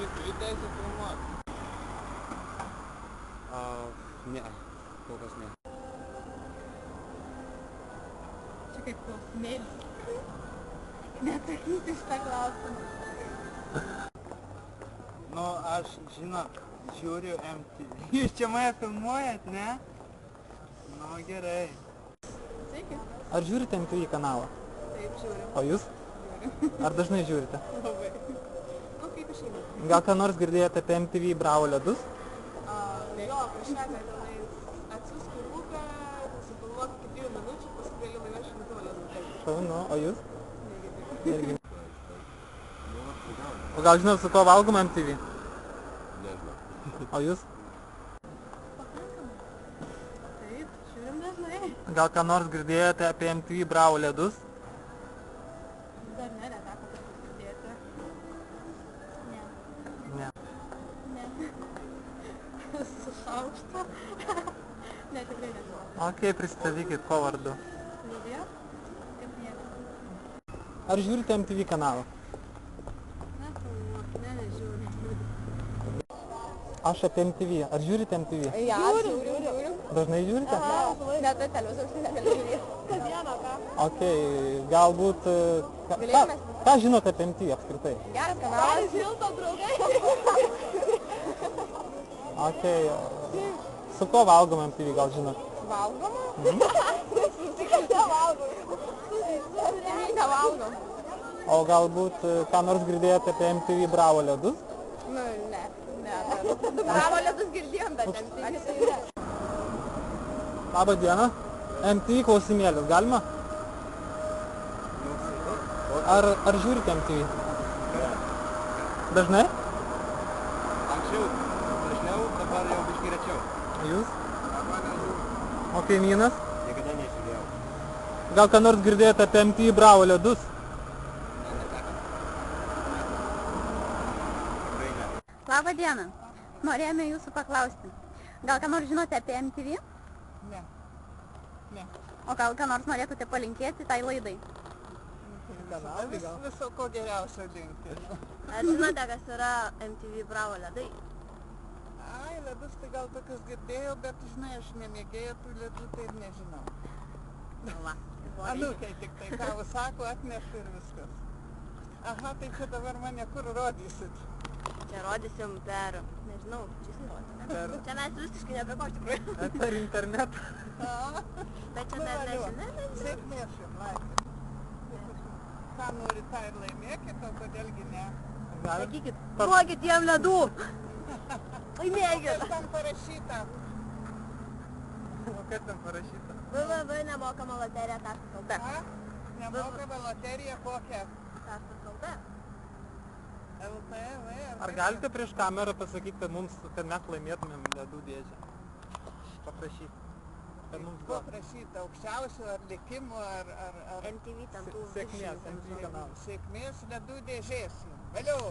Turi teisę filmuoti. Ne, kol kas ne. Čia kaip klausimėlis. Neatsakyti šitą klausimą. Nu, aš, žinot, žiūriu MTV. Jūs čia mane filmuojat, ne? Nu, gerai. Sveiki. Ar žiūrite MTV kanalą? Taip, žiūriu. O jūs? Žiūriu. Ar dažnai žiūrite? Labai. Nu, kaip išeina. Gal ką nors girdėjote apie MTV Bravo ledus? Jo, kažką, kad tenais atsiųs filmuką, nusifilmuok iki 2 minučių, paskui gali laimėti šimtuvą ledų. Šaunu, o jūs? Negirdėjau. Irgi. O gal žinot, su kuo valgoma MTV? Nežinau. O jūs? Taip, žiūrim dažnai. Gal ką nors girdėjote apie MTV Bravo ledus? Dar ne, neteko turbūt girdėti. Ne. Ne. Ne. Su šaukštu. Ne, tikrai nežinau. Ok, pristatykit, kuo vardu. Livija? Kaip nieko. Ar žiūrite MTV kanalą? Ne, nežiūriu. Aš apie MTV. Ar žiūrite MTV? Ja, žiūriu. Dažnai žiūrite? Net tai televizorius negaliu žiūrėti. Kasdieną, ką? Ok, galbūt... Ką žinote apie MTV apskritai? Geras kanalas. Žilto draugai. Ok, su kuo valgoma MTV, gal žinot? Valgoma? Susikaltė valgom. Nevalgom. O galbūt ką nors girdėjote apie MTV Bravo ledus? Nu, ne. Bravo ledus girdėjom, bet MTV. Labą dieną. MTV klausimėlis, galima? Ar žiūrite MTV? Dažnai? Anksčiau dažniau, dabar jau biškai rečiau. O jūs? O kaimynas? Niekada nežiūrėjau. Gal ką nors girdėjote apie MTV Bravo ledus? Neteko. Tikrai ne. Labą dieną. Norėjome jūsų paklausti. Gal ką nors žinote apie MTV? Ne. Ne. O gal ką nors norėtumėte palinkėti tai laidai? Viso ko geriausio linkti. Ar žinote, kas yra MTV Bravo ledai? Ai, ledus tai gal tokius girdėjau, bet žinai, aš nemėgėjau tų ledų, tai ir nežinau. Va. Anūkai tik tai ką sako, atneša ir viskas. Aha, tai čia dabar mane kur rodysit? Čia rodysim per, nežinau, čia įrodysime. Čia mes visiškai ne prie ko iš tikrųjų. Per internetą. Bet čia dar nežinai. Sėkmės jums, laimės. Ką nori, tą ir laimėkit, o kodėlgi ne? Sakykit, duokit jiem ledų. Laimėkit. Kas tam parašyta? O kas ten parašyta? www.nemokama-loterija.lt A? Nemokama loterija kokia? .lt LTV? Ar galite prieš kamerą pasakyti, kad mes laimėtumėm ledų dėžę? Paprašyti. Kad mums Ko prašyta? Aukščiausių ar likimų ar... MTV ten tų Sėkmės, MTV kanalą. Sėkmės ledų dėžės. Vėliau.